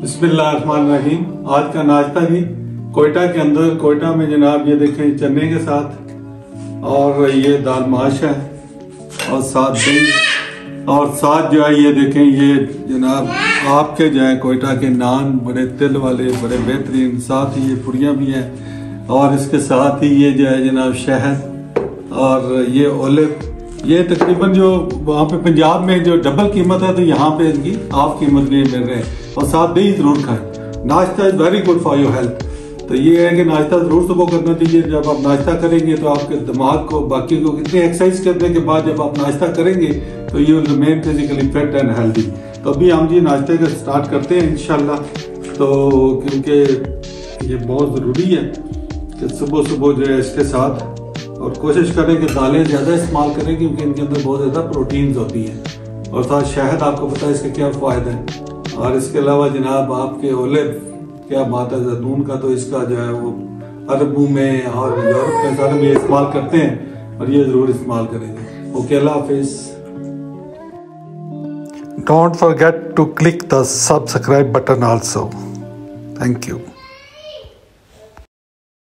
बिस्मिल्लाहिर्रहमानिर्रहीम। आज का नाश्ता जी कोयटा के अंदर, कोयटा में जनाब ये देखें चने के साथ, और ये दाल माश है और साथ दही, और साथ जो है ये देखें ये जनाब आपके जो है कोयटा के नान बड़े तिल वाले बड़े बेहतरीन, साथ ही ये पुड़ियाँ भी हैं, और इसके साथ ही ये जो है जनाब शहद और ये ओलिव। ये तकरीबन जो वहाँ पे पंजाब में जो डबल कीमत है तो यहाँ पे इनकी हाफ कीमत में मिल रहे हैं, और साथ दही जरूर खाएं। नाश्ता is very good for your health. तो ये है कि नाश्ता जरूर सुबह करना चाहिए। जब आप नाश्ता करेंगे तो आपके दिमाग को, बाकी को कितनी एक्सरसाइज करने के बाद जब आप नाश्ता करेंगे तो you will remain physically fit and healthy. तो अभी हम जी नाश्ते का स्टार्ट करते हैं इंशाल्लाह। तो क्योंकि ये बहुत ज़रूरी है कि सुबह सुबह जो है इसके साथ, और कोशिश करें कि दालें ज़्यादा इस्तेमाल करें क्योंकि इनके अंदर बहुत ज़्यादा प्रोटीन्स होती हैं, और साथ शहद आपको पता है इसके क्या फ़ायदा है। और इसके अलावा जनाब आपके ओलिव, क्या बात है जैतून का, तो इसका जो है वो अरबों में और यूरोप में सारे में इस्तेमाल करते हैं, और ये ज़रूर इस्तेमाल करेंगे। ओके, अल्लाह हाफिज़। Don't forget to click the subscribe button also. Thank you.